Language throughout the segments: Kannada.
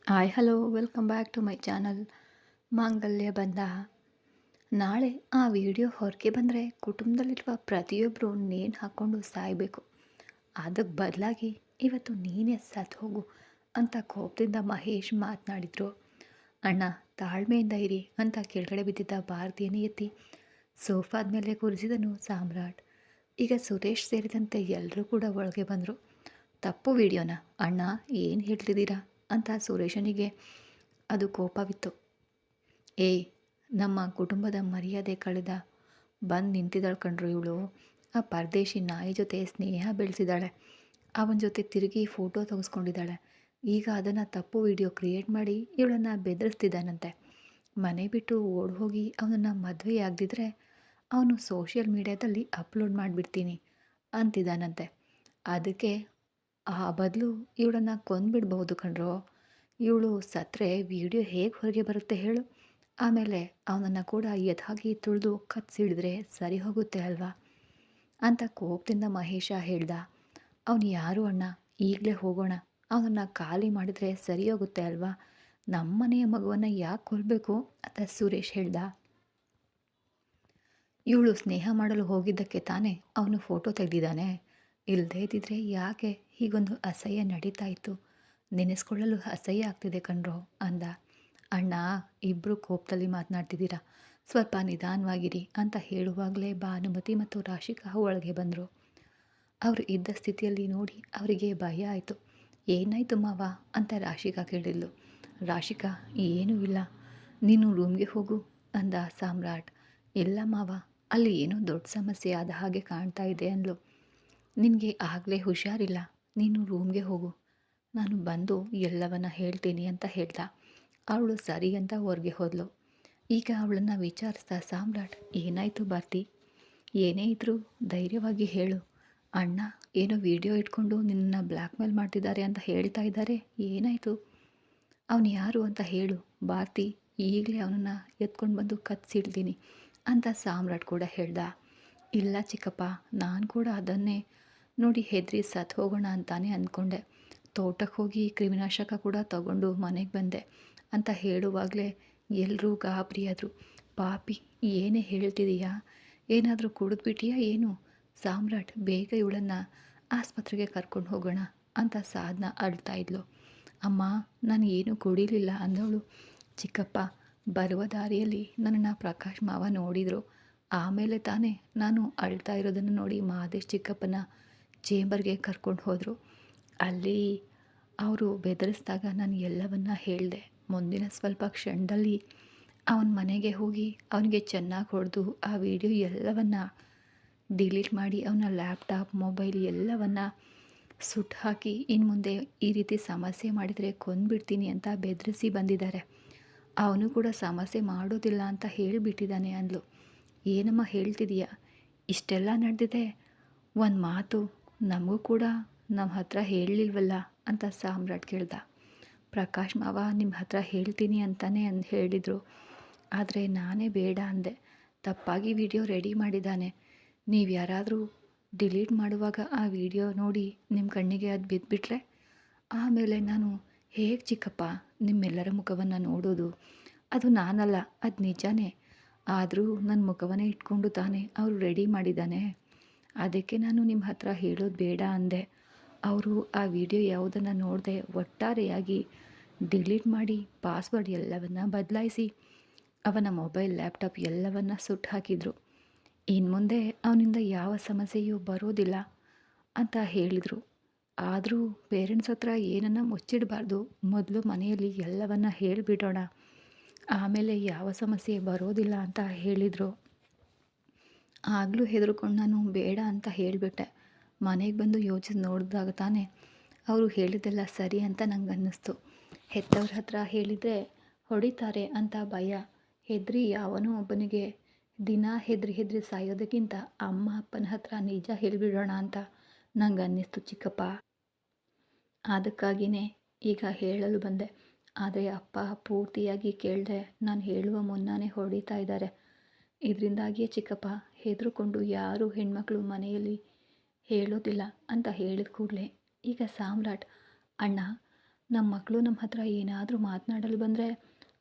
Hi hello welcome back to my channel Mangalya Bandha. ನಾಳೆ ಆ ವಿಡಿಯೋ ಹೊರಗೆ ಬಂದರೆ ಕುಟುಂಬದಲ್ಲಿರುವ ಪ್ರತಿಯೊಬ್ಬರು ನೇಣು ಹಾಕ್ಕೊಂಡು ಸಾಯಬೇಕು. ಅದಕ್ಕೆ ಬದಲಾಗಿ ಇವತ್ತು ನೀನೇ ಸತ್ತು ಹೋಗು ಅಂತ ಕೋಪದಿಂದ ಮಹೇಶ್ ಮಾತನಾಡಿದರು. ಅಣ್ಣ ತಾಳ್ಮೆಯಿಂದ ಇರಿ ಅಂತ ಕೆಳಗಡೆ ಬಿದ್ದಿದ್ದ ಭಾರತೀಯನೇ ಎತ್ತಿ ಸೋಫಾದ ಮೇಲೆ ಕೂರಿಸಿದನು ಸಾಮ್ರಾಟ್. ಈಗ ಸುರೇಶ್ ಸೇರಿದಂತೆ ಎಲ್ಲರೂ ಕೂಡ ಒಳಗೆ ಬಂದರು. ತಪ್ಪು ವಿಡಿಯೋನ ಅಣ್ಣ ಏನು ಹೇಳ್ತಿದ್ದೀರಾ ಅಂತ ಸುರೇಶನಿಗೆ ಅದು ಕೋಪವಿತ್ತು. ಏಯ್, ನಮ್ಮ ಕುಟುಂಬದ ಮರ್ಯಾದೆ ಕಳೆದ ಬಂದು ನಿಂತಿದ್ದಾಳೆ ಕಣ್ರು ಇವಳು. ಆ ಪರದೇಶಿ ನಾಯಿ ಜೊತೆ ಸ್ನೇಹ ಬೆಳೆಸಿದ್ದಾಳೆ, ಅವನ ಜೊತೆ ತಿರುಗಿ ಫೋಟೋ ತೆಗೆಸ್ಕೊಂಡಿದ್ದಾಳೆ. ಈಗ ಅದನ್ನು ತಪ್ಪು ವಿಡಿಯೋ ಕ್ರಿಯೇಟ್ ಮಾಡಿ ಇವಳನ್ನು ಬೆದರಿಸ್ತಿದ್ದಾನಂತೆ. ಮನೆ ಬಿಟ್ಟು ಓಡಿ ಹೋಗಿ ಅವನನ್ನು ಮದುವೆ ಆಗದಿದ್ರೆ ಅವನು ಸೋಷಿಯಲ್ ಮೀಡ್ಯಾದಲ್ಲಿ ಅಪ್ಲೋಡ್ ಮಾಡಿಬಿಡ್ತೀನಿ ಅಂತಿದ್ದಾನಂತೆ. ಅದಕ್ಕೆ ಆ ಬದಲು ಇವಳನ್ನು ಕೊಂದುಬಿಡ್ಬಹುದು ಕಣ್ರೋ. ಇವಳು ಸತ್ತರೆ ವಿಡಿಯೋ ಹೇಗೆ ಹೊರಗೆ ಬರುತ್ತೆ ಹೇಳು. ಆಮೇಲೆ ಅವನನ್ನು ಕೂಡ ಯಥಾಗಿ ತುಳಿದು ಕತ್ತಿಸಿಡಿದ್ರೆ ಸರಿ ಹೋಗುತ್ತೆ ಅಲ್ವಾ ಅಂತ ಕೋಪದಿಂದ ಮಹೇಶ ಹೇಳ್ದ. ಅವನು ಯಾರು ಅಣ್ಣ, ಈಗಲೇ ಹೋಗೋಣ, ಅವನನ್ನು ಖಾಲಿ ಮಾಡಿದರೆ ಸರಿ ಹೋಗುತ್ತೆ ಅಲ್ವಾ. ನಮ್ಮನೆಯ ಮಗುವನ್ನು ಯಾಕೆ ಕೊಲ್ಲಬೇಕು ಅಂತ ಸುರೇಶ್ ಹೇಳ್ದ. ಇವಳು ಸ್ನೇಹ ಮಾಡಲು ಹೋಗಿದ್ದಕ್ಕೆ ತಾನೇ ಅವನು ಫೋಟೋ ತೆಗೆದಿದ್ದಾನೆ. ಇಲ್ಲದೇ ಇದ್ದಿದ್ರೆ ಯಾಕೆ ಹೀಗೊಂದು ಅಸಹ್ಯ ನಡೀತಾ ಇತ್ತು. ನೆನೆಸ್ಕೊಳ್ಳಲು ಅಸಹ್ಯ ಆಗ್ತಿದೆ ಕಣ್ರೋ ಅಂದ. ಅಣ್ಣ, ಇಬ್ಬರು ಕೋಪದಲ್ಲಿ ಮಾತನಾಡ್ತಿದ್ದೀರಾ, ಸ್ವಲ್ಪ ನಿಧಾನವಾಗಿರಿ ಅಂತ ಹೇಳುವಾಗಲೇ ಭಾನುಮತಿ ಮತ್ತು ರಾಶಿಕಾ ಒಳಗೆ ಬಂದರು. ಅವರು ಇದ್ದ ಸ್ಥಿತಿಯಲ್ಲಿ ನೋಡಿ ಅವರಿಗೆ ಭಯ ಆಯಿತು. ಏನಾಯಿತು ಮಾವ ಅಂತ ರಾಶಿಕಾ ಕೇಳಿದ್ಲು. ರಾಶಿಕಾ, ಏನೂ ಇಲ್ಲ, ನೀನು ರೂಮ್ಗೆ ಹೋಗು ಅಂದ ಸಾಮ್ರಾಟ್. ಇಲ್ಲ ಮಾವ, ಅಲ್ಲಿ ಏನೋ ದೊಡ್ಡ ಸಮಸ್ಯೆ ಆದ ಹಾಗೆ ಕಾಣ್ತಾ ಇದೆ ಅಂದ್ಲು. ನಿನಗೆ ಆಗಲೇ ಹುಷಾರಿಲ್ಲ, ನೀನು ರೂಮ್ಗೆ ಹೋಗು, ನಾನು ಬಂದು ಎಲ್ಲವನ್ನ ಹೇಳ್ತೀನಿ ಅಂತ ಹೇಳ್ದ. ಅವಳು ಸರಿ ಅಂತ ಹೊರಗೆ ಹೋದ್ಲು. ಈಗ ಅವಳನ್ನು ವಿಚಾರಿಸ್ದ ಸಾಮ್ರಾಟ್, ಏನಾಯಿತು ಭಾರತಿ, ಏನೇ ಇದ್ರೂ ಧೈರ್ಯವಾಗಿ ಹೇಳು. ಅಣ್ಣ ಏನೋ ವಿಡಿಯೋ ಇಟ್ಕೊಂಡು ನಿನ್ನನ್ನು ಬ್ಲ್ಯಾಕ್ ಮೇಲ್ ಮಾಡ್ತಿದ್ದಾರೆ ಅಂತ ಹೇಳ್ತಾ ಇದ್ದಾರೆ, ಏನಾಯಿತು? ಅವನು ಯಾರು ಅಂತ ಹೇಳು ಭಾರತಿ, ಈಗಲೇ ಅವನನ್ನು ಎತ್ಕೊಂಡು ಬಂದು ಕತ್ತಿಸಿಡ್ತೀನಿ ಅಂತ ಸಾಮ್ರಾಟ್ ಕೂಡ ಹೇಳ್ದ. ಇಲ್ಲ ಚಿಕ್ಕಪ್ಪ, ನಾನು ಕೂಡ ಅದನ್ನೇ ನೋಡಿ ಹೆದರಿ ಸತ್ತು ಹೋಗೋಣ ಅಂತಾನೆ ಅಂದ್ಕೊಂಡೆ. ತೋಟಕ್ಕೆ ಹೋಗಿ ಕ್ರಿಮಿನಾಶಕ ಕೂಡ ತಗೊಂಡು ಮನೆಗೆ ಬಂದೆ ಅಂತ ಹೇಳುವಾಗಲೇ ಎಲ್ಲರೂ ಗಾಬರಿಯಾದರು. ಪಾಪಿ, ಏನೇ ಹೇಳ್ತಿದೀಯಾ, ಏನಾದರೂ ಕುಡಿದ್ಬಿಟ್ಟಿಯಾ ಏನು? ಸಾಮ್ರಾಟ್, ಬೇಗ ಇವಳನ್ನು ಆಸ್ಪತ್ರೆಗೆ ಕರ್ಕೊಂಡು ಹೋಗೋಣ ಅಂತ ಸಾಧನ ಅಳ್ತಾ ಇದ್ಲು. ಅಮ್ಮ, ನಾನು ಏನೂ ಕುಡಿಲಿಲ್ಲ ಅಂದವಳು. ಚಿಕ್ಕಪ್ಪ, ಬರುವ ದಾರಿಯಲ್ಲಿ ನನ್ನನ್ನು ಪ್ರಕಾಶ್ ಮಾವ ನೋಡಿದರು. ಆಮೇಲೆ ತಾನೇ ನಾನು ಅಳ್ತಾ ಇರೋದನ್ನು ನೋಡಿ ಮಹದೇಶ್ ಚಿಕ್ಕಪ್ಪನ ಚೇಂಬರ್ಗೆ ಕರ್ಕೊಂಡು ಹೋದರು. ಅಲ್ಲಿ ಅವರು ಬೆದರಿಸಿದಾಗ ನಾನು ಎಲ್ಲವನ್ನ ಹೇಳಿದೆ. ಮುಂದಿನ ಸ್ವಲ್ಪ ಕ್ಷಣದಲ್ಲಿ ಅವನ ಮನೆಗೆ ಹೋಗಿ ಅವನಿಗೆ ಚೆನ್ನಾಗಿ ಹೊಡೆದು ಆ ವಿಡಿಯೋ ಎಲ್ಲವನ್ನ ಡಿಲೀಟ್ ಮಾಡಿ ಅವನ ಲ್ಯಾಪ್ಟಾಪ್, ಮೊಬೈಲ್ ಎಲ್ಲವನ್ನ ಸುಟ್ಟು ಹಾಕಿ ಇನ್ನು ಮುಂದೆ ಈ ರೀತಿ ಸಮಸ್ಯೆ ಮಾಡಿದರೆ ಕೊಂದುಬಿಡ್ತೀನಿ ಅಂತ ಬೆದರಿಸಿ ಬಂದಿದ್ದಾರೆ. ಅವನು ಕೂಡ ಸಮಸ್ಯೆ ಮಾಡೋದಿಲ್ಲ ಅಂತ ಹೇಳಿಬಿಟ್ಟಿದ್ದಾನೆ ಅಂದ್ಲು. ಏನಮ್ಮ ಹೇಳ್ತಿದೀಯಾ, ಇಷ್ಟೆಲ್ಲ ನಡೆದಿದೆ, ಒಂದು ಮಾತು ನಮಗೂ ಕೂಡ ನಮ್ಮ ಹತ್ರ ಹೇಳಲಿಲ್ವಲ್ಲ ಅಂತ ಸಾಮ್ರಾಟ್ ಕೇಳ್ದ. ಪ್ರಕಾಶ್ ಮಾವ ನಿಮ್ಮ ಹತ್ರ ಹೇಳ್ತೀನಿ ಅಂತಾನೆ ಹೇಳಿದರು, ಆದರೆ ನಾನೇ ಬೇಡ ಅಂದೆ. ತಪ್ಪಾಗಿ ವಿಡಿಯೋ ರೆಡಿ ಮಾಡಿದ್ದಾನೆ. ನೀವು ಯಾರಾದರೂ ಡಿಲೀಟ್ ಮಾಡುವಾಗ ಆ ವಿಡಿಯೋ ನೋಡಿ ನಿಮ್ಮ ಕಣ್ಣಿಗೆ ಅದು ಬಿದ್ದುಬಿಟ್ರೆ ಆಮೇಲೆ ನಾನು ಹೇಗೆ ಚಿಕ್ಕಪ್ಪ ನಿಮ್ಮೆಲ್ಲರ ಮುಖವನ್ನು ನೋಡೋದು? ಅದು ನಾನಲ್ಲ, ಅದು ನಿಜಾನೇ. ಆದರೂ ನನ್ನ ಮುಖವನ್ನೇ ಇಟ್ಕೊಂಡು ತಾನೇ ಅವರು ರೆಡಿ ಮಾಡಿದ್ದಾನೆ. ಅದಕ್ಕೆ ನಾನು ನಿಮ್ಮ ಹತ್ರ ಹೇಳೋದು ಬೇಡ ಅಂದೆ. ಅವರು ಆ ವಿಡಿಯೋ ಯಾವುದನ್ನು ನೋಡದೆ ಒಟ್ಟಾರೆಯಾಗಿ ಡಿಲೀಟ್ ಮಾಡಿ ಪಾಸ್ವರ್ಡ್ ಎಲ್ಲವನ್ನು ಬದಲಾಯಿಸಿ ಅವನ ಮೊಬೈಲ್, ಲ್ಯಾಪ್ಟಾಪ್ ಎಲ್ಲವನ್ನು ಸುಟ್ಟು ಹಾಕಿದರು. ಇನ್ನು ಮುಂದೆ ಅವನಿಂದ ಯಾವ ಸಮಸ್ಯೆಯೂ ಬರೋದಿಲ್ಲ ಅಂತ ಹೇಳಿದರು. ಆದರೂ ಪೇರೆಂಟ್ಸ್ ಹತ್ರ ಏನನ್ನ ಮುಚ್ಚಿಡಬಾರ್ದು, ಮೊದಲು ಮನೆಯಲ್ಲಿ ಎಲ್ಲವನ್ನ ಹೇಳಿಬಿಡೋಣ, ಆಮೇಲೆ ಯಾವ ಸಮಸ್ಯೆ ಬರೋದಿಲ್ಲ ಅಂತ ಹೇಳಿದರು. ಆಗಲೂ ಹೆದರ್ಕೊಂಡು ನಾನು ಬೇಡ ಅಂತ ಹೇಳಿಬಿಟ್ಟೆ. ಮನೆಗೆ ಬಂದು ಯೋಚಿಸಿ ನೋಡಿದಾಗ ತಾನೇ ಅವರು ಹೇಳಿದ್ದೆಲ್ಲ ಸರಿ ಅಂತ ನಂಗೆ ಅನ್ನಿಸ್ತು. ಹೆತ್ತವ್ರ ಹತ್ರ ಹೇಳಿದರೆ ಹೊಡಿತಾರೆ ಅಂತ ಭಯ, ಹೆದರಿ ಯಾವನೋ ಒಬ್ಬನಿಗೆ ದಿನ ಹೆದರಿ ಸಾಯೋದಕ್ಕಿಂತ ಅಮ್ಮ ಅಪ್ಪನ ಹತ್ರ ನಿಜ ಹೇಳಿಬಿಡೋಣ ಅಂತ ನಂಗೆ ಅನ್ನಿಸ್ತು ಚಿಕ್ಕಪ್ಪ. ಅದಕ್ಕಾಗಿಯೇ ಈಗ ಹೇಳಲು ಬಂದೆ. ಆದರೆ ಅಪ್ಪ ಪೂರ್ತಿಯಾಗಿ ಕೇಳದೆ ನಾನು ಹೇಳುವ ಮುನ್ನನೇ ಹೊಡಿತಾ ಇದ್ದಾರೆ. ಇದರಿಂದಾಗಿಯೇ ಚಿಕ್ಕಪ್ಪ ಹೆದರ್ಕೊಂಡು ಯಾರೂ ಹೆಣ್ಮಕ್ಳು ಮನೆಯಲ್ಲಿ ಹೇಳೋದಿಲ್ಲ ಅಂತ ಹೇಳಿದ ಕೂಡಲೇ ಈಗ ಸಾಮ್ರಾಟ್, ಅಣ್ಣ ನಮ್ಮ ಮಕ್ಕಳು ನಮ್ಮ ಹತ್ರ ಏನಾದರೂ ಮಾತನಾಡಲು ಬಂದರೆ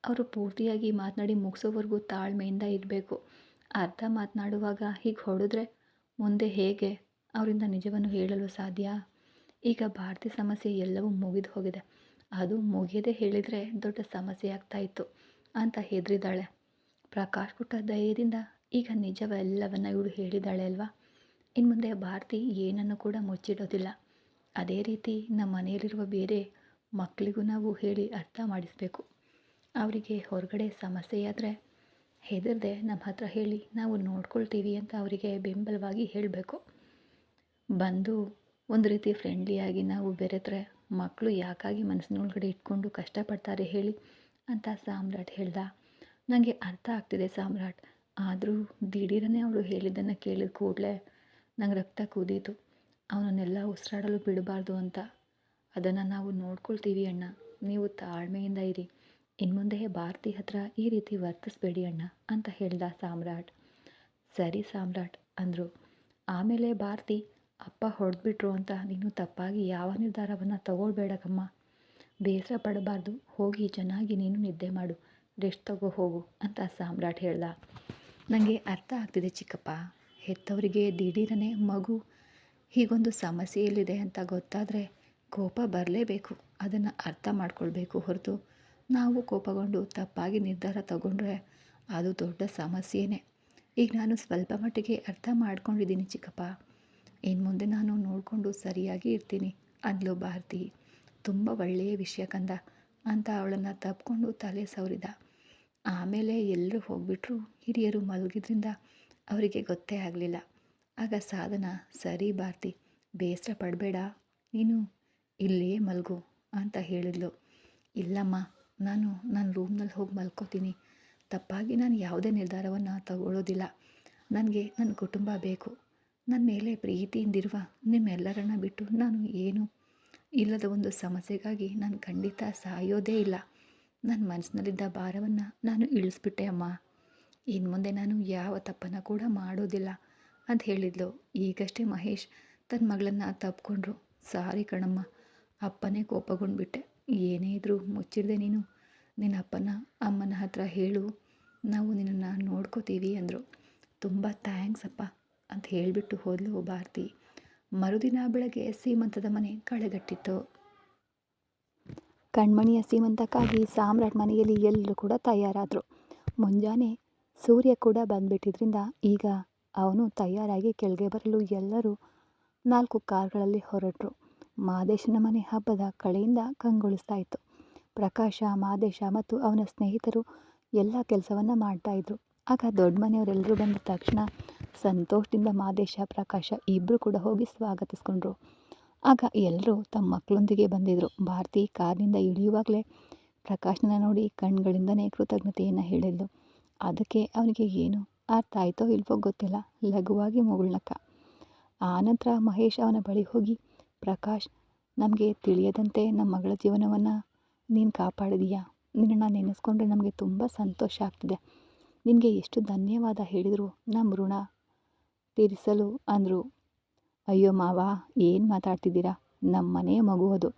ಅವರು ಪೂರ್ತಿಯಾಗಿ ಮಾತನಾಡಿ ಮುಗಿಸೋವರೆಗೂ ತಾಳ್ಮೆಯಿಂದ ಇರಬೇಕು. ಅರ್ಧ ಮಾತನಾಡುವಾಗ ಹೀಗೆ ಹೊಡೆದ್ರೆ ಮುಂದೆ ಹೇಗೆ ಅವರಿಂದ ನಿಜವನ್ನು ಹೇಳಲು ಸಾಧ್ಯ? ಈಗ ಭಾರತಿ ಸಮಸ್ಯೆ ಎಲ್ಲವೂ ಮುಗಿದು ಹೋಗಿದೆ. ಅದು ಮುಗಿಯದೆ ಹೇಳಿದರೆ ದೊಡ್ಡ ಸಮಸ್ಯೆ ಆಗ್ತಾಯಿತ್ತು ಅಂತ ಹೆದರಿದ್ದಾಳೆ. ಪ್ರಕಾಶ್ ಕೊಟ್ಟ ಧೈರ್ಯದಿಂದ ಈಗ ನಿಜವೆಲ್ಲವನ್ನ ಇವಳು ಹೇಳಿದ್ದಾಳೆ ಅಲ್ವಾ. ಇನ್ನು ಮುಂದೆ ಭಾರತಿ ಏನನ್ನು ಕೂಡ ಮುಚ್ಚಿಡೋದಿಲ್ಲ. ಅದೇ ರೀತಿ ನಮ್ಮ ಮನೆಯಲ್ಲಿರುವ ಬೇರೆ ಮಕ್ಕಳಿಗೂ ನಾವು ಹೇಳಿ ಅರ್ಥ ಮಾಡಿಸಬೇಕು. ಅವರಿಗೆ ಹೊರಗಡೆ ಸಮಸ್ಯೆಯಾದರೆ ಹೆದರದೆ ನಮ್ಮ ಹತ್ರ ಹೇಳಿ ನಾವು ನೋಡ್ಕೊಳ್ತೀವಿ ಅಂತ ಅವರಿಗೆ ಬೆಂಬಲವಾಗಿ ಹೇಳಬೇಕು. ಬಂದು ಒಂದು ರೀತಿ ಫ್ರೆಂಡ್ಲಿಯಾಗಿ ನಾವು ಬೆರೆತರೆ ಮಕ್ಕಳು ಯಾಕಾಗಿ ಮನಸ್ಸಿನೊಳಗಡೆ ಇಟ್ಕೊಂಡು ಕಷ್ಟಪಡ್ತಾರೆ ಹೇಳಿ ಅಂತ ಸಾಮ್ರಾಟ್ ಹೇಳ್ದ. ನನಗೆ ಅರ್ಥ ಆಗ್ತಿದೆ ಸಾಮ್ರಾಟ್, ಆದರೂ ದಿಢೀರನೇ ಅವಳು ಹೇಳಿದ್ದನ್ನು ಕೇಳಿದ ಕೂಡಲೇ ನಂಗೆ ರಕ್ತ ಕುದೀತು. ಅವನನ್ನೆಲ್ಲ ಉಸಿರಾಡಲು ಬಿಡಬಾರ್ದು ಅಂತ. ಅದನ್ನು ನಾವು ನೋಡ್ಕೊಳ್ತೀವಿ ಅಣ್ಣ, ನೀವು ತಾಳ್ಮೆಯಿಂದ ಇರಿ. ಇನ್ಮುಂದೆ ಭಾರತಿ ಹತ್ರ ಈ ರೀತಿ ವರ್ತಿಸ್ಬೇಡಿ ಅಣ್ಣ ಅಂತ ಹೇಳ್ದ ಸಾಮ್ರಾಟ್. ಸರಿ ಸಾಮ್ರಾಟ್ ಅಂದರು. ಆಮೇಲೆ ಭಾರತಿ, ಅಪ್ಪ ಹೊಡೆದ್ಬಿಟ್ರು ಅಂತ ನೀನು ತಪ್ಪಾಗಿ ಯಾವ ನಿರ್ಧಾರವನ್ನು ತಗೊಳ್ಬೇಡಕ್ಕಮ್ಮ. ಬೇಸರ ಪಡಬಾರ್ದು, ಹೋಗಿ ಚೆನ್ನಾಗಿ ನೀನು ನಿದ್ದೆ ಮಾಡು, ರೆಸ್ಟ್ ತಗೋ ಹೋಗು ಅಂತ ಸಾಮ್ರಾಟ್ ಹೇಳ್ದ. ನನಗೆ ಅರ್ಥ ಆಗ್ತಿದೆ ಚಿಕ್ಕಪ್ಪ, ಹೆತ್ತವರಿಗೆ ದಿಢೀರನೇ ಮಗು ಹೀಗೊಂದು ಸಮಸ್ಯೆಯಲ್ಲಿದೆ ಅಂತ ಗೊತ್ತಾದರೆ ಕೋಪ ಬರಲೇಬೇಕು. ಅದನ್ನು ಅರ್ಥ ಮಾಡ್ಕೊಳ್ಬೇಕು ಹೊರತು ನಾವು ಕೋಪಗೊಂಡು ತಪ್ಪಾಗಿ ನಿರ್ಧಾರ ತಗೊಂಡ್ರೆ ಅದು ದೊಡ್ಡ ಸಮಸ್ಯೆನೇ. ಈಗ ನಾನು ಸ್ವಲ್ಪ ಮಟ್ಟಿಗೆ ಅರ್ಥ ಮಾಡ್ಕೊಂಡಿದ್ದೀನಿ ಚಿಕ್ಕಪ್ಪ. ಇನ್ನು ಮುಂದೆ ನಾನು ನೋಡಿಕೊಂಡು ಸರಿಯಾಗಿ ಇರ್ತೀನಿ ಅಂದ್ಲು ಭಾರತಿ. ತುಂಬ ಒಳ್ಳೆಯ ವಿಷಯ ಕಂದ ಅಂತ ಅವಳನ್ನು ತಪ್ಪಿಕೊಂಡು ತಲೆ ಸವರಿದ. ಆಮೇಲೆ ಎಲ್ಲರೂ ಹೋಗ್ಬಿಟ್ರು. ಹಿರಿಯರು ಮಲಗಿದ್ರಿಂದ ಅವರಿಗೆ ಗೊತ್ತೇ ಆಗಲಿಲ್ಲ. ಆಗ ಸಾಧನ, ಸರಿ ಭಾರತಿ, ಬೇಸರ ಪಡಬೇಡ, ನೀನು ಇಲ್ಲೇ ಮಲಗು ಅಂತ ಹೇಳಿದ್ಲು. ಇಲ್ಲಮ್ಮ, ನಾನು ನನ್ನ ರೂಮ್ನಲ್ಲಿ ಹೋಗಿ ಮಲ್ಕೋತೀನಿ. ತಪ್ಪಾಗಿ ನಾನು ಯಾವುದೇ ನಿರ್ಧಾರವನ್ನು ತಗೊಳ್ಳೋದಿಲ್ಲ. ನನಗೆ ನನ್ನ ಕುಟುಂಬ ಬೇಕು. ನನ್ನ ಮೇಲೆ ಪ್ರೀತಿಯಿಂದಿರುವ ನಿಮ್ಮೆಲ್ಲರನ್ನ ಬಿಟ್ಟು ನಾನು ಏನು ಇಲ್ಲದ ಒಂದು ಸಮಸ್ಯೆಗಾಗಿ ನಾನು ಖಂಡಿತ ಸಾಯೋದೇ ಇಲ್ಲ. ನನ್ನ ಮನಸ್ಸಿನಲ್ಲಿದ್ದ ಭಾರವನ್ನು ನಾನು ಇಳಿಸ್ಬಿಟ್ಟೆ ಅಮ್ಮ. ಇನ್ನು ಮುಂದೆ ನಾನು ಯಾವ ತಪ್ಪನ್ನು ಕೂಡ ಮಾಡೋದಿಲ್ಲ ಅಂತ ಹೇಳಿದ್ಲು. ಈಗಷ್ಟೇ ಮಹೇಶ್ ತನ್ನ ಮಗಳನ್ನು ತಪ್ಪಿಕೊಂಡ್ರು. ಸಾರಿ ಕಣಮ್ಮ, ಅಪ್ಪನೇ ಕೋಪಗೊಂಡ್ಬಿಟ್ಟೆ. ಏನೇ ಇದ್ರೂ ಮುಚ್ಚಿರದೆ ನೀನು ನಿನ್ನ ಅಪ್ಪನ ಅಮ್ಮನ ಹತ್ರ ಹೇಳು, ನಾವು ನಿನ್ನನ್ನು ನೋಡ್ಕೋತೀವಿ ಅಂದರು. ತುಂಬ ಥ್ಯಾಂಕ್ಸ್ ಅಪ್ಪ ಅಂತ ಹೇಳಿಬಿಟ್ಟು ಹೋದ್ಲು ಭಾರತಿ. ಮರುದಿನ ಬೆಳಗ್ಗೆ ಸೀಮಂತದ ಮನೆ ಕಳೆಗಟ್ಟಿತ್ತು. ಕಣ್ಮಣಿಯ ಸೀಮಂತಕ್ಕಾಗಿ ಸಾಮ್ರಾಟ್ ಮನೆಯಲ್ಲಿ ಎಲ್ಲರೂ ಕೂಡ ತಯಾರಾದರು. ಮುಂಜಾನೆ ಸೂರ್ಯ ಕೂಡ ಬಂದುಬಿಟ್ಟಿದ್ರಿಂದ ಈಗ ಅವನು ತಯಾರಾಗಿ ಕೆಳಗೆ ಬರಲು ಎಲ್ಲರೂ 4 ಕಾರ್ಗಳಲ್ಲಿ ಹೊರಟರು. ಮಾದೇಶನ ಮನೆ ಹಬ್ಬದ ಕಳೆಯಿಂದ ಕಂಗೊಳಿಸ್ತಾ ಇತ್ತು. ಪ್ರಕಾಶ, ಮಾದೇಶ ಮತ್ತು ಅವನ ಸ್ನೇಹಿತರು ಎಲ್ಲ ಕೆಲಸವನ್ನು ಮಾಡ್ತಾಯಿದ್ರು. ಆಗ ದೊಡ್ಡ ಮನೆಯವರೆಲ್ಲರೂ ಬಂದ ತಕ್ಷಣ ಸಂತೋಷದಿಂದ ಮಾದೇಶ, ಪ್ರಕಾಶ ಇಬ್ಬರು ಕೂಡ ಹೋಗಿ ಸ್ವಾಗತಿಸ್ಕೊಂಡ್ರು. ಆಗ ಎಲ್ಲರೂ ತಮ್ಮ ಮಕ್ಕಳೊಂದಿಗೆ ಬಂದಿದ್ದರು. ಭಾರತಿ ಕಾರಿನಿಂದ ಇಳಿಯುವಾಗಲೇ ಪ್ರಕಾಶನ ನೋಡಿ ಕಣ್ಗಳಿಂದನೇ ಕೃತಜ್ಞತೆಯನ್ನು ಹೇಳಿದ್ಲು. ಅದಕ್ಕೆ ಅವನಿಗೆ ಏನು ಅರ್ಥ ಆಯಿತೋ ಇಲ್ವೋ ಗೊತ್ತಿಲ್ಲ, ಲಘುವಾಗಿ ಮುಗುಳ್ನಕ್ಕ. ಆನಂತರ ಮಹೇಶ್ ಅವನ ಬಳಿ ಹೋಗಿ, ಪ್ರಕಾಶ್, ನಮಗೆ ತಿಳಿಯದಂತೆ ನಮ್ಮ ಮಗಳ ಜೀವನವನ್ನು ನೀನು ಕಾಪಾಡಿದೀಯಾ. ನಿನ್ನನ್ನು ನೆನೆಸ್ಕೊಂಡ್ರೆ ನಮಗೆ ತುಂಬ ಸಂತೋಷ ಆಗ್ತಿದೆ. ನಿನಗೆ ಎಷ್ಟು ಧನ್ಯವಾದ ಹೇಳಿದರು ನಮ್ಮ ಋಣ ತೀರಿಸಲು ಅಂದರು. ಅಯ್ಯೋ ಮಾವ, ಏನು ಮಾತಾಡ್ತಿದ್ದೀರಾ, ನಮ್ಮ ಮನೆಯ ಮಗು ಅದು,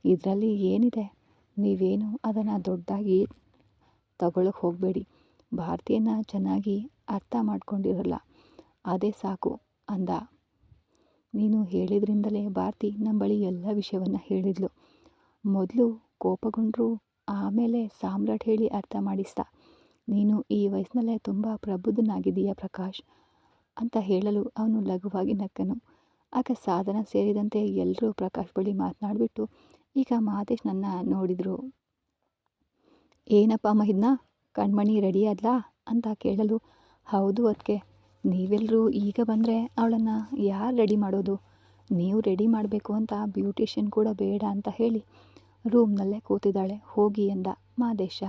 ಇದರಲ್ಲಿ ಏನಿದೆ, ನೀವೇನು ಅದನ್ನು ದೊಡ್ಡದಾಗಿ ತಗೊಳ್ಳೋಕೆ ಹೋಗಬೇಡಿ. ಭಾರತೀಯನ ಚೆನ್ನಾಗಿ ಅರ್ಥ ಮಾಡ್ಕೊಂಡಿರಲ್ಲ, ಅದೇ ಸಾಕು ಅಂದ. ನೀನು ಹೇಳಿದ್ರಿಂದಲೇ ಭಾರತಿ ನಮ್ಮ ಬಳಿ ಎಲ್ಲ ವಿಷಯವನ್ನು ಹೇಳಿದ್ಲು. ಮೊದಲು ಕೋಪಗೊಂಡ್ರು, ಆಮೇಲೆ ಸಾಮ್ರಾಟ್ ಹೇಳಿ ಅರ್ಥ ಮಾಡಿಸ್ದ. ನೀನು ಈ ವಯಸ್ಸಿನಲ್ಲೇ ತುಂಬ ಪ್ರಬುದ್ಧನಾಗಿದ್ದೀಯ ಪ್ರಕಾಶ್ ಅಂತ ಹೇಳಲು ಅವನು ಲಘುವಾಗಿ ನಕ್ಕನು. ಆಗ ಸಾಧನ ಸೇರಿದಂತೆ ಎಲ್ಲರೂ ಪ್ರಕಾಶ್ ಬಳಿ ಮಾತನಾಡಿಬಿಟ್ಟು ಈಗ ಮಾದೇಶ್ನನ್ನು ನೋಡಿದರು. ಏನಪ್ಪ ಮಹಿದ್ನ, ಕಣ್ಮಣಿ ರೆಡಿ ಆದ್ಲಾ ಅಂತ ಕೇಳಲು, ಹೌದು ಅದಕ್ಕೆ, ನೀವೆಲ್ಲರೂ ಈಗ ಬಂದರೆ ಅವಳನ್ನು ಯಾರು ರೆಡಿ ಮಾಡೋದು, ನೀವು ರೆಡಿ ಮಾಡಬೇಕು ಅಂತ ಬ್ಯೂಟಿಷಿಯನ್ ಕೂಡ ಬೇಡ ಅಂತ ಹೇಳಿ ರೂಮ್ನಲ್ಲೇ ಕೂತಿದ್ದಾಳೆ, ಹೋಗಿ ಎಂದ ಮಾದೇಶ.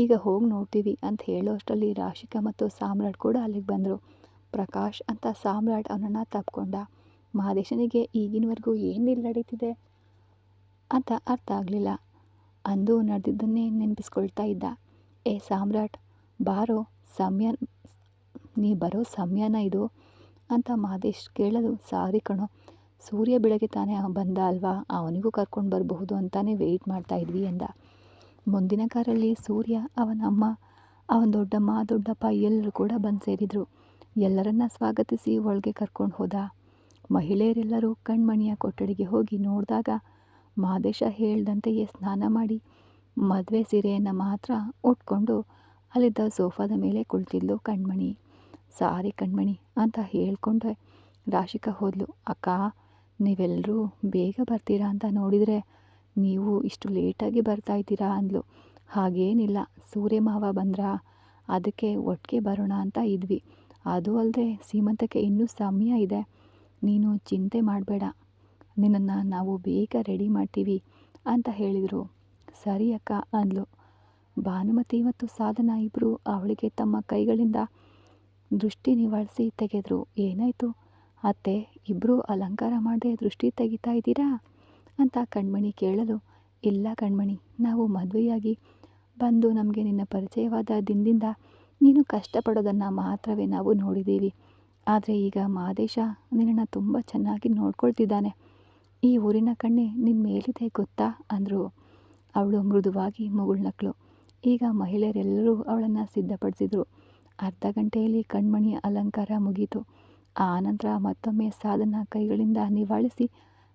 ಈಗ ಹೋಗಿ ನೋಡ್ತೀವಿ ಅಂತ ಹೇಳೋ ಅಷ್ಟರಲ್ಲಿ ರಾಶಿಕಾ ಮತ್ತು ಸಾಮ್ರಾಟ್ ಕೂಡ ಅಲ್ಲಿಗೆ ಬಂದರು. ಪ್ರಕಾಶ್ ಅಂತ ಸಾಮ್ರಾಟ್ ಅವನನ್ನು ತಪ್ಕೊಂಡ. ಮಾದೇಶನಿಗೆ ಈಗಿನವರೆಗೂ ಏನು ನಡೀತಿದೆ ಅಂತ ಅರ್ಥ ಆಗಲಿಲ್ಲ. ಅಂದು ನಡೆದಿದ್ದನ್ನೇ ನೆನಪಿಸ್ಕೊಳ್ತಾ ಇದ್ದ. ಏ ಸಾಮ್ರಾಟ್, ಬಾರೋ, ಸಮಯ, ನೀ ಬರೋ ಸಮಯನ ಇದು ಅಂತ ಮಾದೇಶ್ ಕೇಳಲು, ಸಾರಿ ಕಣೋ, ಸೂರ್ಯ ಬೆಳಗ್ಗೆ ತಾನೇ ಬಂದ ಅಲ್ವಾ, ಅವನಿಗೂ ಕರ್ಕೊಂಡು ಬರಬಹುದು ಅಂತಾನೆ ವೆಯ್ಟ್ ಮಾಡ್ತಾ ಇದ್ವಿ ಎಂದ. ಮುಂದಿನ ಕಾರಲ್ಲಿ ಸೂರ್ಯ, ಅವನ ಅಮ್ಮ, ಅವನ ದೊಡ್ಡಮ್ಮ, ದೊಡ್ಡಪ್ಪ ಎಲ್ಲರೂ ಕೂಡ ಬಂದು ಸೇರಿದರು. ಎಲ್ಲರನ್ನ ಸ್ವಾಗತಿಸಿ ಒಳಗೆ ಕರ್ಕೊಂಡು ಹೋದ. ಮಹಿಳೆಯರೆಲ್ಲರೂ ಕಣ್ಮಣಿಯ ಕೊಠಡಿಗೆ ಹೋಗಿ ನೋಡಿದಾಗ ಮಾದೇಶ ಹೇಳ್ದಂತೆಯೇ ಸ್ನಾನ ಮಾಡಿ ಮದುವೆ ಸೀರೆಯನ್ನು ಮಾತ್ರ ಉಟ್ಕೊಂಡು ಅಲ್ಲಿದ್ದ ಸೋಫಾದ ಮೇಲೆ ಕುಳಿತಿದ್ಲು ಕಣ್ಮಣಿ. ಸಾರಿ ಕಣ್ಮಣಿ ಅಂತ ಹೇಳ್ಕೊಂಡ್ರೆ ರಾಶಿಕಾ ಹೋದ್ಲು. ಅಕ್ಕ, ನೀವೆಲ್ಲರೂ ಬೇಗ ಬರ್ತೀರಾ ಅಂತ ನೋಡಿದರೆ ನೀವು ಇಷ್ಟು ಲೇಟಾಗಿ ಬರ್ತಾ ಇದ್ದೀರಾ ಅಂದ್ಲು. ಹಾಗೇನಿಲ್ಲ, ಸೂರ್ಯ ಮಾವ ಬಂದ್ರಾ, ಅದಕ್ಕೆ ಒಟ್ಟಿಗೆ ಬರೋಣ ಅಂತ ಇದ್ವಿ. ಅದು ಅಲ್ಲದೆ ಸೀಮಂತಕ್ಕೆ ಇನ್ನೂ ಸಮಯ ಇದೆ, ನೀನು ಚಿಂತೆ ಮಾಡಬೇಡ, ನಿನ್ನನ್ನು ನಾವು ಬೇಗ ರೆಡಿ ಮಾಡ್ತೀವಿ ಅಂತ ಹೇಳಿದರು. ಸರಿ ಅಕ್ಕ ಅಂದ್ಲು. ಭಾನುಮತಿ ಮತ್ತು ಸಾಧನ ಇಬ್ಬರು ಅವಳಿಗೆ ತಮ್ಮ ಕೈಗಳಿಂದ ದೃಷ್ಟಿ ನಿವಾಳಿಸಿ ತೆಗೆದರು. ಏನಾಯಿತು ಅತ್ತೆ, ಇಬ್ಬರು ಅಲಂಕಾರ ಮಾಡದೆ ದೃಷ್ಟಿ ತೆಗಿತಾ ಇದ್ದೀರಾ ಅಂತ ಕಣ್ಮಣಿ ಕೇಳಲು, ಇಲ್ಲ ಕಣ್ಮಣಿ, ನಾವು ಮದುವೆಯಾಗಿ ಬಂದು ನಮಗೆ ನಿನ್ನ ಪರಿಚಯವಾದ ದಿನದಿಂದ ನೀನು ಕಷ್ಟಪಡೋದನ್ನು ಮಾತ್ರವೇ ನಾವು ನೋಡಿದ್ದೀವಿ. ಆದರೆ ಈಗ ಮಾದೇಶ ನಿನ್ನನ್ನು ತುಂಬ ಚೆನ್ನಾಗಿ ನೋಡ್ಕೊಳ್ತಿದ್ದಾನೆ. ಈ ಊರಿನ ಕಣ್ಣೆ ನಿನ್ನ ಮೇಲಿದೆ ಗೊತ್ತಾ ಅಂದರು. ಅವಳು ಮೃದುವಾಗಿ ಮುಗುಳ್ನಕ್ಳು. ಈಗ ಮಹಿಳೆಯರೆಲ್ಲರೂ ಅವಳನ್ನು ಸಿದ್ಧಪಡಿಸಿದರು. ಅರ್ಧ ಗಂಟೆಯಲ್ಲಿ ಕಣ್ಮಣಿಯ ಅಲಂಕಾರ ಮುಗೀತು. ಆನಂತರ ಮತ್ತೊಮ್ಮೆ ಸಾಧನ ಕೈಗಳಿಂದ ನಿವಾಳಿಸಿ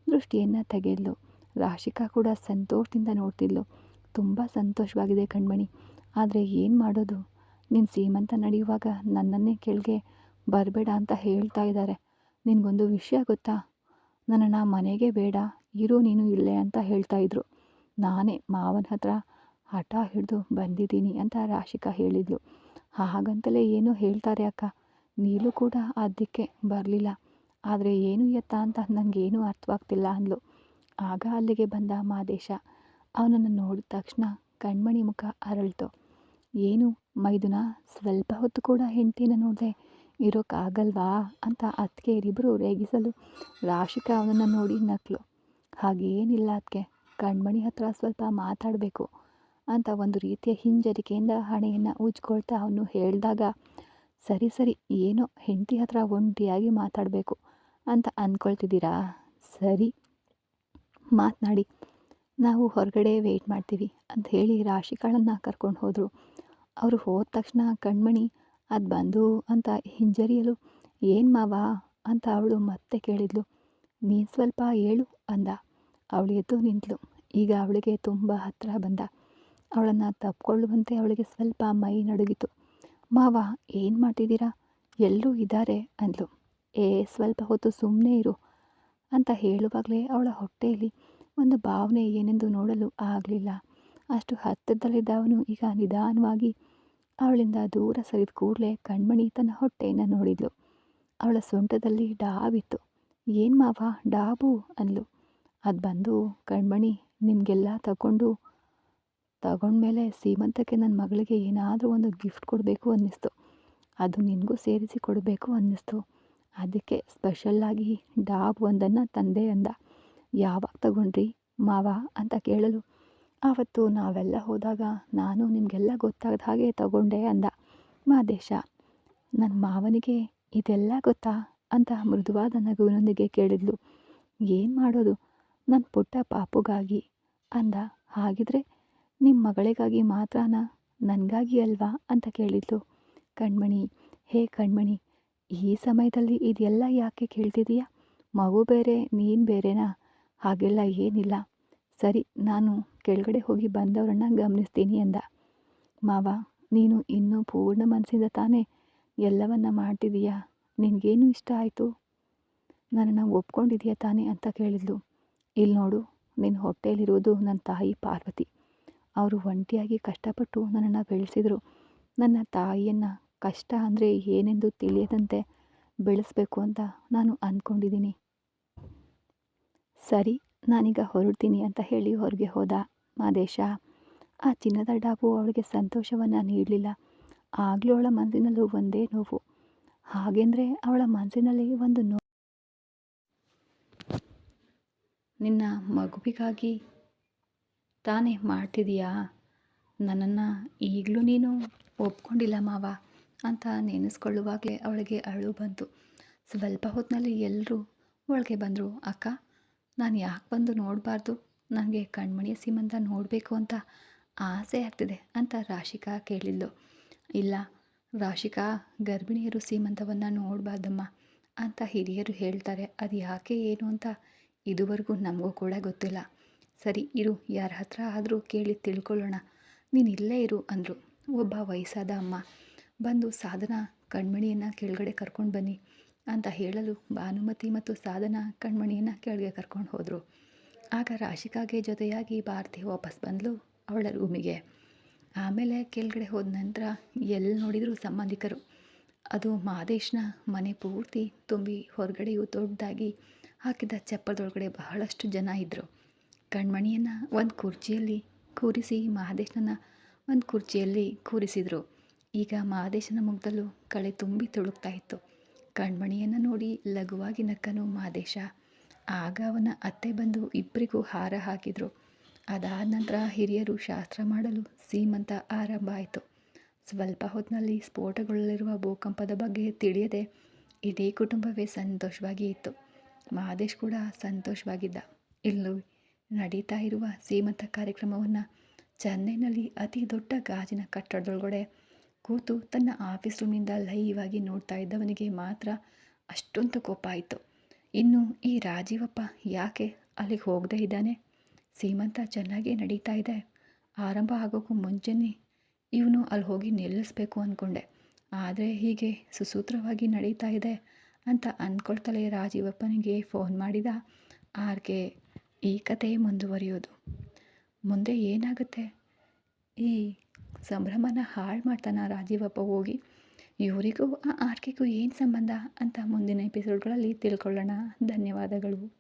ದೃಷ್ಟಿಯನ್ನು ತೆಗೆದ್ಲು. ರಾಶಿಕಾ ಕೂಡ ಸಂತೋಷದಿಂದ ನೋಡ್ತಿದ್ಲು. ತುಂಬ ಸಂತೋಷವಾಗಿದೆ ಕಣ್ಮಣಿ, ಆದರೆ ಏನು ಮಾಡೋದು, ನಿನ್ನ ಸೀಮಂತ ನಡೆಯುವಾಗ ನನ್ನನ್ನೇ ಕೆಳಗೆ ಬರಬೇಡ ಅಂತ ಹೇಳ್ತಾ ಇದ್ದಾರೆ. ನಿನಗೊಂದು ವಿಷಯ ಗೊತ್ತಾ, ನನ್ನನ್ನು ಮನೆಗೆ ಬೇಡ, ಇರು ನೀನು ಇಲ್ಲೇ ಅಂತ ಹೇಳ್ತಾ ಇದ್ರು. ನಾನೇ ಮಾವನ ಹತ್ರ ಹಠ ಹಿಡಿದು ಬಂದಿದ್ದೀನಿ ಅಂತ ರಾಶಿಕಾ ಹೇಳಿದ್ಲು. ಹಾಗಂತಲೇ ಏನೋ ಹೇಳ್ತಾರೆ ಅಕ್ಕ, ನೀನು ಕೂಡ ಅದಕ್ಕೆ ಬರಲಿಲ್ಲ, ಆದರೆ ಏನು ಎತ್ತ ಅಂತ ನನಗೇನೂ ಅರ್ಥವಾಗ್ತಿಲ್ಲ ಅಂದ್ಲು. ಆಗ ಅಲ್ಲಿಗೆ ಬಂದ ಮಾದೇಶ. ಅವನನ್ನು ನೋಡಿದ ತಕ್ಷಣ ಕಣ್ಮಣಿ ಮುಖ ಅರಳಿತು. ಏನು ಮೈದುನ, ಸ್ವಲ್ಪ ಹೊತ್ತು ಕೂಡ ಹೆಂಡ್ತಿನ ನೋಡದೆ ಇರೋಕ್ಕಾಗಲ್ವಾ ಅಂತ ಅತ್ತಿಗೆಯರಿಬ್ಬರು ರೇಗಿಸಲು ರಾಶಿಕಾ ಅವನನ್ನು ನೋಡಿ ನಕ್ಲು. ಹಾಗೇನಿಲ್ಲ ಅದಕ್ಕೆ, ಕಣ್ಮಣಿ ಹತ್ರ ಸ್ವಲ್ಪ ಮಾತಾಡಬೇಕು ಅಂತ ಒಂದು ರೀತಿಯ ಹಿಂಜರಿಕೆಯಿಂದ ಹಣೆಯನ್ನು ಉಜ್ಕೊಳ್ತಾ ಅವನು ಹೇಳಿದಾಗ, ಸರಿ ಸರಿ, ಏನೋ ಹೆಂಡತಿ ಹತ್ರ ಒಂಟಿಯಾಗಿ ಮಾತಾಡಬೇಕು ಅಂತ ಅಂದ್ಕೊಳ್ತಿದ್ದೀರಾ, ಸರಿ ಮಾತನಾಡಿ, ನಾವು ಹೊರಗಡೆ ವೆಯ್ಟ್ ಮಾಡ್ತೀವಿ ಅಂತ ಹೇಳಿ ರಾಶಿಕಾಳನ್ನು ಕರ್ಕೊಂಡು ಹೋದರು. ಅವರು ಹೋದ ತಕ್ಷಣ ಕಣ್ಮಣಿ ಅದು ಬಂದು ಅಂತ ಹಿಂಜರಿಯಲು, ಏನು ಮಾವ ಅಂತ ಅವಳು ಮತ್ತೆ ಕೇಳಿದ್ಲು. ನೀನು ಸ್ವಲ್ಪ ಹೇಳು ಅಂದ. ಅವಳು ಎದ್ದು ನಿಂತಳು. ಈಗ ಅವಳಿಗೆ ತುಂಬ ಹತ್ತಿರ ಬಂದ. ಅವಳನ್ನು ತಪ್ಪಿಕೊಳ್ಳುವಂತೆ ಅವಳಿಗೆ ಸ್ವಲ್ಪ ಮೈ ನಡುಗಿತು. ಮಾವ ಏನು ಮಾಡ್ತಿದ್ದೀರಾ, ಎಲ್ಲರೂ ಇದ್ದಾರೆ ಅಂದ್ಲು. ಸ್ವಲ್ಪ ಹೊತ್ತು ಸುಮ್ಮನೆ ಇರು ಅಂತ ಹೇಳುವಾಗಲೇ ಅವಳ ಹೊಟ್ಟೆಯಲ್ಲಿ ಒಂದು ಭಾವನೆ ಏನೆಂದು ನೋಡಲು ಆಗಲಿಲ್ಲ. ಅಷ್ಟು ಹತ್ತಿರದಲ್ಲಿದ್ದ ಅವನು ಈಗ ನಿಧಾನವಾಗಿ ಅವಳಿಂದ ದೂರ ಸರಿದ ಕೂಡಲೇ ಕಣ್ಮಣಿ ತನ್ನ ಹೊಟ್ಟೆಯನ್ನು ನೋಡಿದ್ಲು. ಅವಳ ಸೊಂಟದಲ್ಲಿ ಡಾಬಿತ್ತು. ಏನು ಮಾವ ಡಾಬು ಅಂದ್ಲು. ಅದು ಬಂದು ಕಣ್ಮಣಿ, ನಿಮಗೆಲ್ಲ ತಗೊಂಡ್ಮೇಲೆ ಸೀಮಂತಕ್ಕೆ ನನ್ನ ಮಗಳಿಗೆ ಏನಾದರೂ ಒಂದು ಗಿಫ್ಟ್ ಕೊಡಬೇಕು ಅನ್ನಿಸ್ತು, ಅದು ನಿನಗೂ ಸೇರಿಸಿ ಕೊಡಬೇಕು ಅನ್ನಿಸ್ತು, ಅದಕ್ಕೆ ಸ್ಪೆಷಲ್ಲಾಗಿ ಡಾಬ್ ಒಂದನ್ನು ತಂದೆ ಅಂದ. ಯಾವಾಗ ತಗೊಂಡ್ರಿ ಮಾವ ಅಂತ ಕೇಳಲು, ಆವತ್ತು ನಾವೆಲ್ಲ ಹೋದಾಗ ನಾನು ನಿಮಗೆಲ್ಲ ಗೊತ್ತಾಗದ ಹಾಗೆ ತಗೊಂಡೆ ಅಂದ ಮಾದೇಶ. ನನ್ನ ಮಾವನಿಗೆ ಇದೆಲ್ಲ ಗೊತ್ತಾ ಅಂತ ಮೃದುವಾದ ನಗುವಿನೊಂದಿಗೆ ಕೇಳಿದ್ಲು. ಏನು ಮಾಡೋದು, ನನ್ನ ಪುಟ್ಟ ಪಾಪುಗಾಗಿ ಅಂದ. ಹಾಗಿದ್ರೆ ನಿಮ್ಮ ಮಗಳಿಗಾಗಿ ಮಾತ್ರನಾ, ನನಗಾಗಿ ಅಲ್ವಾ ಅಂತ ಕೇಳಿದ್ಲು. ಕಣ್ಮಣಿ, ಹೇ ಕಣ್ಮಣಿ, ಈ ಸಮಯದಲ್ಲಿ ಇದೆಲ್ಲ ಯಾಕೆ ಕೇಳ್ತಿದೀಯಾ, ಮಗು ಬೇರೆ ನೀನು ಬೇರೆನಾ, ಹಾಗೆಲ್ಲ ಏನಿಲ್ಲ, ಸರಿ ನಾನು ಕೆಳಗಡೆ ಹೋಗಿ ಬಂದವರನ್ನ ಗಮನಿಸ್ತೀನಿ ಅಂದ. ಮಾವ, ನೀನು ಇನ್ನೂ ಪೂರ್ಣ ಮನಸ್ಸಿಂದ ತಾನೇ ಎಲ್ಲವನ್ನ ಮಾಡ್ತಿದೀಯಾ, ನಿನಗೇನು ಇಷ್ಟ ಆಯಿತು, ನನ್ನನ್ನು ಒಪ್ಕೊಂಡಿದೀಯ ತಾನೇ ಅಂತ ಕೇಳಿದ್ಲು. ಇಲ್ಲಿ ನೋಡು, ನಿನ್ನ ಹೊಟ್ಟೆಯಲ್ಲಿರೋದು ನನ್ನ ತಾಯಿ ಪಾರ್ವತಿ, ಅವರು ಒಂಟಿಯಾಗಿ ಕಷ್ಟಪಟ್ಟು ನನ್ನನ್ನು ಬೆಳೆಸಿದರು. ನನ್ನ ತಾಯಿಯನ್ನು ಕಷ್ಟ ಅಂದರೆ ಏನೆಂದು ತಿಳಿಯದಂತೆ ಬೆಳೆಸಬೇಕು ಅಂತ ನಾನು ಅಂದ್ಕೊಂಡಿದ್ದೀನಿ. ಸರಿ, ನಾನೀಗ ಹೊರಡ್ತೀನಿ ಅಂತ ಹೇಳಿ ಹೊರಗೆ ಹೋದ ಮಾದೇಶ. ಆ ಚಿನ್ನದ ಡಾಬು ಅವಳಿಗೆ ಸಂತೋಷವನ್ನು ನೀಡಲಿಲ್ಲ. ಆಗಲೂ ಅವಳ ಮನಸ್ಸಿನಲ್ಲೂ ಒಂದೇ ನೋವು. ಹಾಗೆಂದರೆ ಅವಳ ಮನಸ್ಸಿನಲ್ಲಿ ಒಂದು ನೋವು. ನಿನ್ನ ಮಗುವಿಗಾಗಿ ತಾನೇ ಮಾಡ್ತಿದೀಯಾ, ನನ್ನನ್ನು ಈಗಲೂ ನೀನು ಒಪ್ಕೊಂಡಿಲ್ಲ ಮಾವ ಅಂತ ನೆನೆಸ್ಕೊಳ್ಳುವಾಗಲೇ ಅವಳಿಗೆ ಅಳು ಬಂತು. ಸ್ವಲ್ಪ ಹೊತ್ತಿನಲ್ಲಿ ಎಲ್ಲರೂ ಒಳಗೆ ಬಂದರು. ಅಕ್ಕ, ನಾನು ಯಾಕೆ ಬಂದು ನೋಡಬಾರ್ದು? ನನಗೆ ಕಣ್ಮಣಿಯ ಸೀಮಂತ ನೋಡಬೇಕು ಅಂತ ಆಸೆ ಆಗ್ತಿದೆ ಅಂತ ರಾಶಿಕಾ ಕೇಳಿದ್ಲು. ಇಲ್ಲ ರಾಶಿಕಾ, ಗರ್ಭಿಣಿಯರು ಸೀಮಂತವನ್ನು ನೋಡಬಾರ್ದಮ್ಮ ಅಂತ ಹಿರಿಯರು ಹೇಳ್ತಾರೆ. ಅದು ಯಾಕೆ ಏನು ಅಂತ ಇದುವರೆಗೂ ನಮಗೂ ಕೂಡ ಗೊತ್ತಿಲ್ಲ. ಸರಿ ಇರು, ಯಾರ ಹತ್ರ ಆದರೂ ಕೇಳಿ ತಿಳ್ಕೊಳ್ಳೋಣ, ನೀನು ಇಲ್ಲೇ ಇರು ಅಂದರು. ಒಬ್ಬ ವಯಸ್ಸಾದ ಅಮ್ಮ ಬಂದು ಸಾಧನಾ ಕಣ್ಮಣಿಯನ್ನು ಕೆಳಗಡೆ ಕರ್ಕೊಂಡು ಬನ್ನಿ ಅಂತ ಹೇಳಲು ಭಾನುಮತಿ ಮತ್ತು ಸಾಧನಾ ಕಣ್ಮಣಿಯನ್ನು ಕೆಳಗೆ ಕರ್ಕೊಂಡು ಹೋದರು. ಆಗ ರಾಶಿಕಾಗೆ ಜೊತೆಯಾಗಿ ಭಾರತಿ ವಾಪಸ್ ಬಂದಳು ಅವಳ ರೂಮಿಗೆ. ಆಮೇಲೆ ಕೆಳಗಡೆ ಹೋದ ನಂತರ ಎಲ್ಲಿ ನೋಡಿದರೂ ಸಂಬಂಧಿಕರು. ಅದು ಮಹದೇಶ್ನ ಮನೆ ಪೂರ್ತಿ ತುಂಬಿ ಹೊರಗಡೆಯೂ ದೊಡ್ಡದಾಗಿ ಹಾಕಿದ ಚಪ್ಪಲದೊಳಗಡೆ ಬಹಳಷ್ಟು ಜನ ಇದ್ದರು. ಕಣ್ಮಣಿಯನ್ನು ಒಂದು ಕುರ್ಚಿಯಲ್ಲಿ ಕೂರಿಸಿ ಮಹದೇಶ್ನನ್ನು ಒಂದು ಕುರ್ಚಿಯಲ್ಲಿ ಕೂರಿಸಿದರು. ಈಗ ಮಹದೇಶನ ಮುಖದಲ್ಲೂ ಕಳೆ ತುಂಬಿ ತುಳುಕ್ತಾ ಇತ್ತು. ಕಣ್ಮಣಿಯನ್ನು ನೋಡಿ ಲಘುವಾಗಿ ನಕ್ಕನು ಮಹದೇಶ. ಆಗ ಅವನ ಅತ್ತೆ ಬಂದು ಇಬ್ಬರಿಗೂ ಹಾರ ಹಾಕಿದರು. ಅದಾದ ನಂತರ ಹಿರಿಯರು ಶಾಸ್ತ್ರ ಮಾಡಲು ಸೀಮಂತ ಆರಂಭ ಆಯಿತು. ಸ್ವಲ್ಪ ಹೊತ್ತಿನಲ್ಲಿ ಸ್ಫೋಟಗೊಳ್ಳಲಿರುವ ಭೂಕಂಪದ ಬಗ್ಗೆ ತಿಳಿಯದೆ ಇಡೀ ಕುಟುಂಬವೇ ಸಂತೋಷವಾಗಿ ಇತ್ತು. ಮಹದೇಶ್ ಕೂಡ ಸಂತೋಷವಾಗಿದ್ದ. ಇಲ್ಲೂ ನಡೀತಾ ಇರುವ ಸೀಮಂತ ಕಾರ್ಯಕ್ರಮವನ್ನು ಚೆನ್ನೈನಲ್ಲಿ ಅತಿ ದೊಡ್ಡ ಗಾಜಿನ ಕಟ್ಟಡದೊಳಗಡೆ ಕೂತು ತನ್ನ ಆಫೀಸ್ ರೂಮಿಂದ ಲೈವ್ ಆಗಿ ನೋಡ್ತಾ ಇದ್ದವನಿಗೆ ಮಾತ್ರ ಅಷ್ಟೊಂದು ಕೋಪ ಆಯಿತು. ಇನ್ನು ಈ ರಾಜೀವಪ್ಪ ಯಾಕೆ ಅಲ್ಲಿಗೆ ಹೋಗದೇ ಇದ್ದಾನೆ? ಸೀಮಂತ ಚೆನ್ನಾಗೇ ನಡೀತಾ ಇದೆ, ಆರಂಭ ಆಗೋಕ್ಕೂ ಮುಂಚೆನೇ ಇವನು ಅಲ್ಲಿ ಹೋಗಿ ನಿಲ್ಲಿಸ್ಬೇಕು ಅಂದ್ಕೊಂಡೆ. ಆದರೆ ಹೀಗೆ ಸುಸೂತ್ರವಾಗಿ ನಡೀತಾ ಇದೆ ಅಂತ ಅಂದ್ಕೊಳ್ತಲೇ ರಾಜೀವಪ್ಪನಿಗೆ ಫೋನ್ ಮಾಡಿದ ಆರ್ಗೆ. ಈ ಕತೆ ಮುಂದುವರಿಯೋದು. ಮುಂದೆ ಏನಾಗುತ್ತೆ? ಈ ಸಂಭ್ರಮನ ಹಾಳು ಮಾಡ್ತಾನ ರಾಜೀವಪ್ಪ ಹೋಗಿ? ಇವರಿಗೂ ಆ ಆರ್ಕೆಗೂ ಏನು ಸಂಬಂಧ ಅಂತ ಮುಂದಿನ ಎಪಿಸೋಡ್ಗಳಲ್ಲಿ ತಿಳ್ಕೊಳ್ಳೋಣ. ಧನ್ಯವಾದಗಳು.